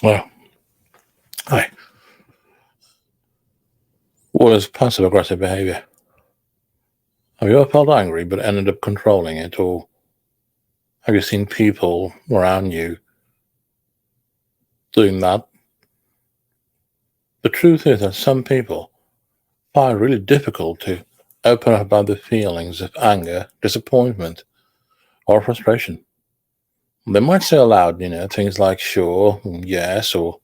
Well, hi. What is passive aggressive behavior? Have you ever felt angry but ended up controlling it? Or have you seen people around you doing that? The truth is that some people find it really difficult to open up about the feelings of anger, disappointment, or frustration. They might say aloud, things like sure, yes, or,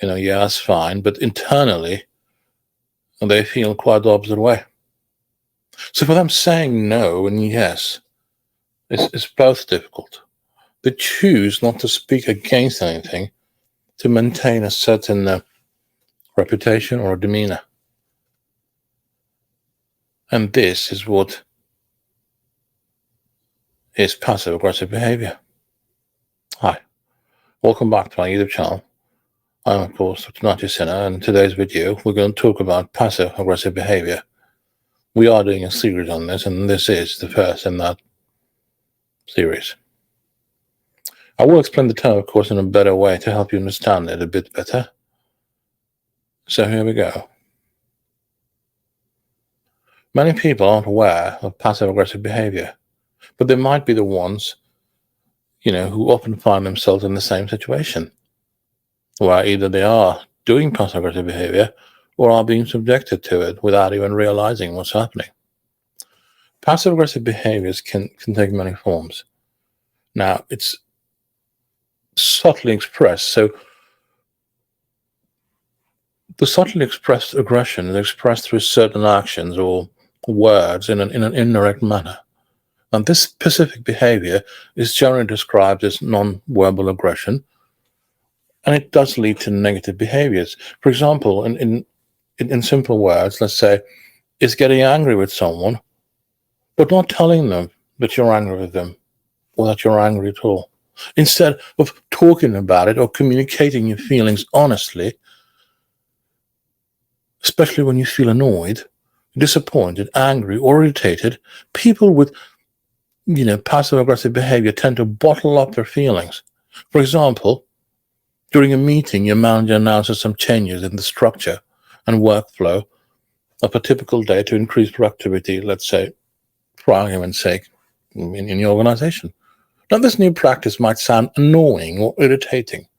yeah, that's fine, but internally they feel quite the opposite way. So for them, saying no and yes is both difficult. They choose not to speak against anything to maintain a certain reputation or demeanor. And this is what is passive aggressive behavior. Hi, welcome back to my YouTube channel. I'm, of course, Dr. Nachi Sinha, and in today's video, we're going to talk about passive aggressive behavior. We are doing a series on this, and this is the first in that series. I will explain the term, of course, in a better way to help you understand it a bit better. So here we go. Many people aren't aware of passive aggressive behavior, but they might be the ones, who often find themselves in the same situation, where either they are doing passive aggressive behavior or are being subjected to it without even realizing what's happening. Passive aggressive behaviors can take many forms. Now, it's subtly expressed, so the subtly expressed aggression is expressed through certain actions or words in an indirect manner. And this specific behavior is generally described as non-verbal aggression, and it does lead to negative behaviors. For example, in simple words, let's say, is getting angry with someone, but not telling them that you're angry with them or that you're angry at all. Instead of talking about it or communicating your feelings honestly, especially when you feel annoyed, disappointed, angry, or irritated, people with passive aggressive behavior tend to bottle up their feelings. For example, during a meeting, your manager announces some changes in the structure and workflow of a typical day to increase productivity, let's say, for argument's sake, in your organization. Now, this new practice might sound annoying or irritating,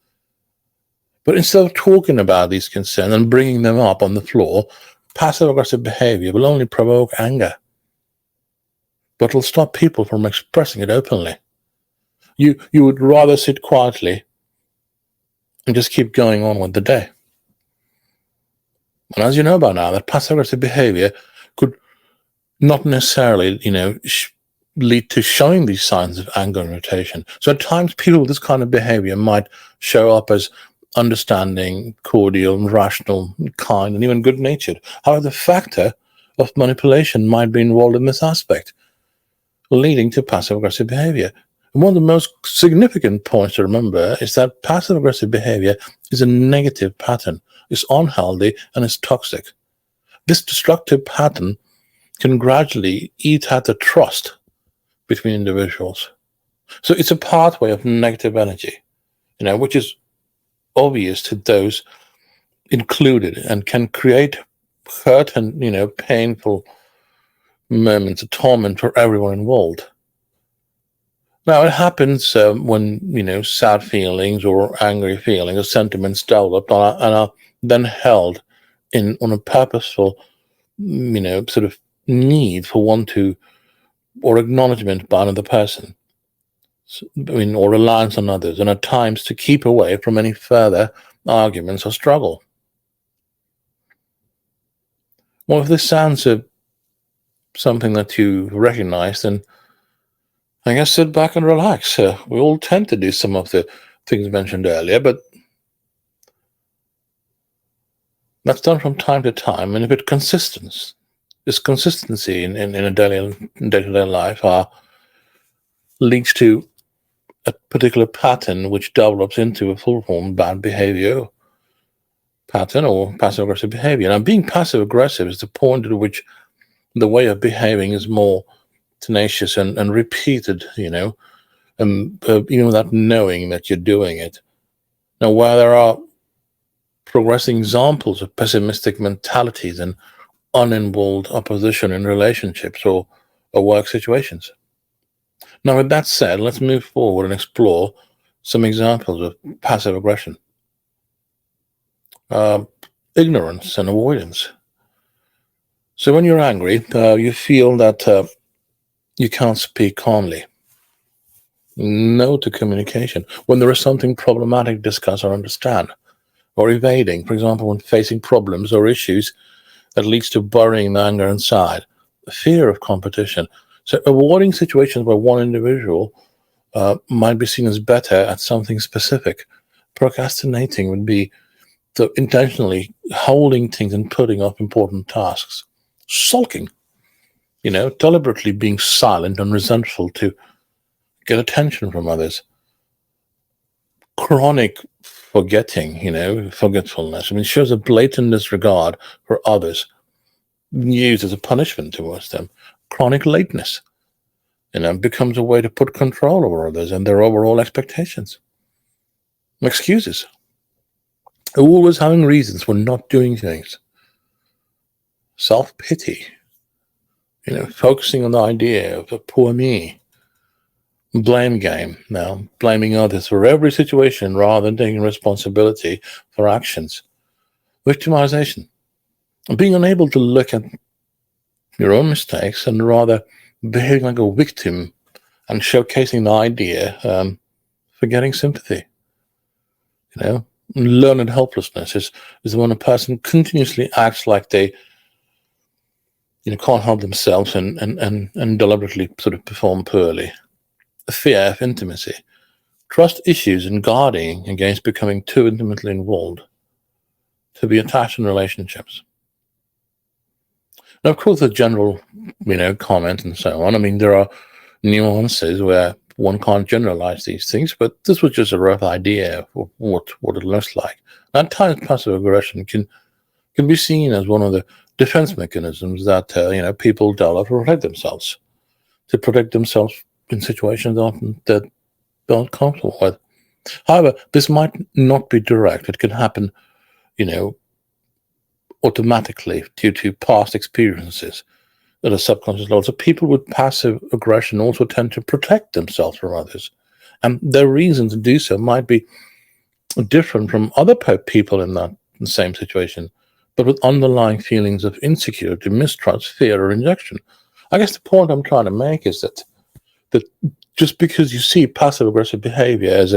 but instead of talking about these concerns and bringing them up on the floor, passive aggressive behavior will only provoke anger, but it'll stop people from expressing it openly. You would rather sit quietly and just keep going on with the day. And as you know by now, that passive aggressive behavior could not necessarily, lead to showing these signs of anger and irritation. So at times, people with this kind of behavior might show up as understanding, cordial, rational, kind, and even good-natured. However, the factor of manipulation might be involved in this aspect, leading to passive-aggressive behavior. And one of the most significant points to remember is that passive-aggressive behavior is a negative pattern. It's unhealthy and it's toxic. This destructive pattern can gradually eat at the trust between individuals. So it's a pathway of negative energy, which is obvious to those included and can create hurt and, painful moments of torment for everyone involved. Now, it happens when, sad feelings or angry feelings or sentiments develop and are then held on a purposeful, sort of need for one to, or acknowledgement by another person, or reliance on others, and at times to keep away from any further arguments or struggle. Well, if this sounds something that you recognize, then I guess sit back and relax. We all tend to do some of the things mentioned earlier, but that's done from time to time. And if it this consistency in a day-to-day life leads to a particular pattern which develops into a full-form bad behavior pattern or passive-aggressive behavior. Now, being passive-aggressive is the point at which the way of behaving is more tenacious and repeated, even without knowing that you're doing it. Now, where there are progressing examples of pessimistic mentalities and uninvolved opposition in relationships or work situations. Now, with that said, let's move forward and explore some examples of passive aggression. Ignorance and avoidance. So when you're angry, you feel that you can't speak calmly. No to communication. When there is something problematic, discuss or understand. Or evading, for example, when facing problems or issues that leads to burying the anger inside. Fear of competition. So avoiding situations where one individual might be seen as better at something specific. Procrastinating would be intentionally holding things and putting off important tasks. Sulking, deliberately being silent and resentful to get attention from others. Chronic forgetfulness. Shows a blatant disregard for others, used as a punishment towards them. Chronic lateness, becomes a way to put control over others and their overall expectations. Excuses. Always having reasons for not doing things. Self-pity. Focusing on the idea of a poor me. Blame game. Now, blaming others for every situation rather than taking responsibility for actions. Victimization. Being unable to look at your own mistakes and rather behaving like a victim and showcasing the idea for getting sympathy. Learned helplessness is when a person continuously acts like they can't help themselves and deliberately sort of perform poorly. Fear of intimacy. Trust issues and guarding against becoming too intimately involved. To be attached in relationships. Now, of course, the general, comment and so on. There are nuances where one can't generalize these things, but this was just a rough idea of what it looks like. At times, passive aggression can be seen as one of the defense mechanisms that people develop to protect themselves in situations often that they're not comfortable with. However, this might not be direct. It can happen, automatically due to past experiences at a subconscious level. So people with passive aggression also tend to protect themselves from others. And their reason to do so might be different from other people in that same situation, but with underlying feelings of insecurity, mistrust, fear, or rejection. I guess the point I'm trying to make is that just because you see passive aggressive behavior as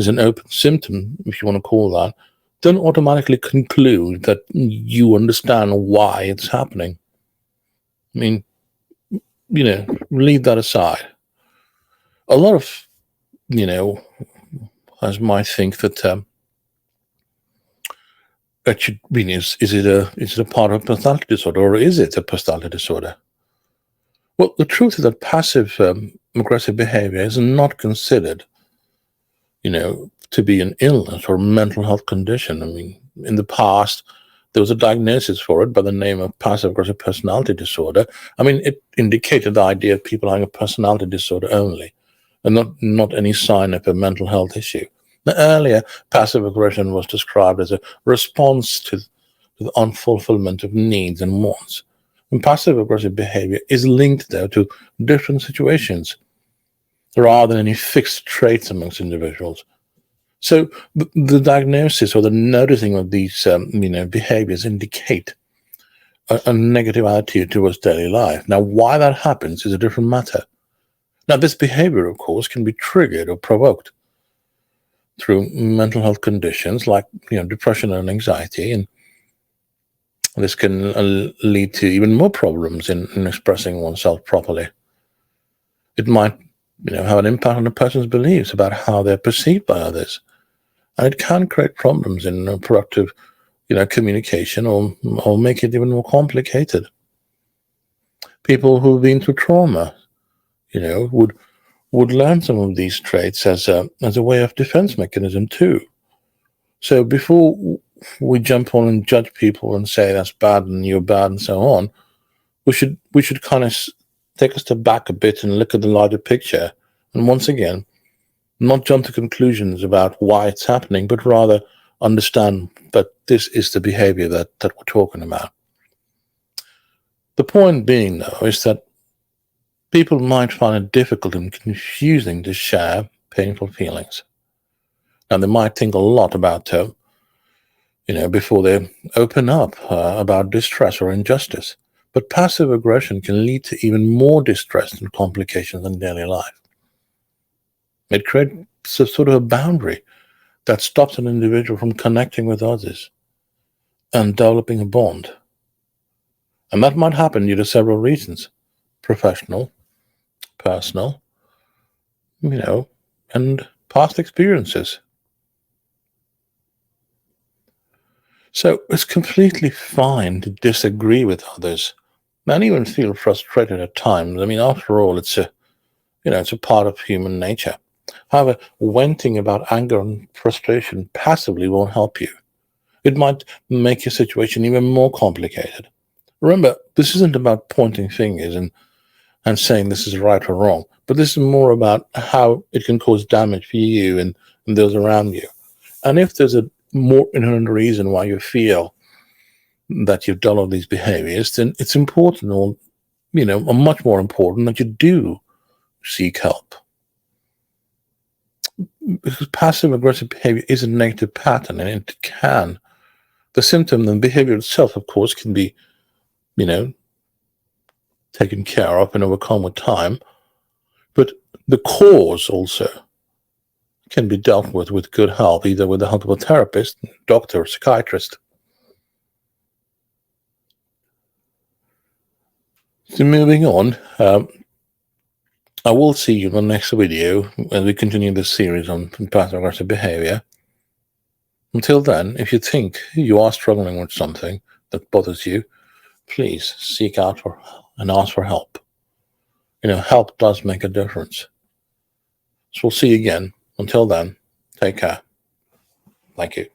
an open symptom, if you want to call that, don't automatically conclude that you understand why it's happening. Leave that aside. A lot of, us might think that it should be, is it a part of a personality disorder, or is it a personality disorder? Well, the truth is that passive aggressive behavior is not considered, to be an illness or mental health condition. In the past, there was a diagnosis for it by the name of passive aggressive personality disorder. It indicated the idea of people having a personality disorder only, and not any sign of a mental health issue. Now, earlier, passive aggression was described as a response to the unfulfillment of needs and wants. And passive aggressive behavior is linked, though, to different situations rather than any fixed traits amongst individuals. So the diagnosis or the noticing of these, behaviors indicate a negative attitude towards daily life. Now, why that happens is a different matter. Now, this behavior, of course, can be triggered or provoked through mental health conditions like, depression and anxiety, and this can lead to even more problems in expressing oneself properly. It might, have an impact on a person's beliefs about how they're perceived by others. And it can create problems in productive, communication or make it even more complicated. People who've been through trauma, would learn some of these traits as a way of defense mechanism too. So before we jump on and judge people and say that's bad and you're bad and so on, we should kind of take a step back a bit and look at the larger picture. And once again, Not jump to conclusions about why it's happening, but rather understand that this is the behavior that we're talking about. The point being, though, is that people might find it difficult and confusing to share painful feelings. And they might think a lot about them, before they open up about distress or injustice. But passive aggression can lead to even more distress and complications in daily life. It creates a sort of a boundary that stops an individual from connecting with others and developing a bond. And that might happen due to several reasons: professional, personal, and past experiences. So it's completely fine to disagree with others and even feel frustrated at times. I mean, after all, it's a part of human nature. However, venting about anger and frustration passively won't help you. It might make your situation even more complicated. Remember, this isn't about pointing fingers and saying this is right or wrong, but this is more about how it can cause damage for you and those around you. And if there's a more inherent reason why you feel that you've done all these behaviors, then it's important, or much more important, that you do seek help. Because passive aggressive behavior is a negative pattern, and it can. The symptom and behavior itself, of course, can be, taken care of and overcome with time. But the cause also can be dealt with good help, either with the help of a therapist, doctor, or psychiatrist. So moving on, I will see you in the next video as we continue this series on passive aggressive behavior. Until then, if you think you are struggling with something that bothers you, please seek out and ask for help. Help does make a difference. So we'll see you again. Until then, take care. Thank you.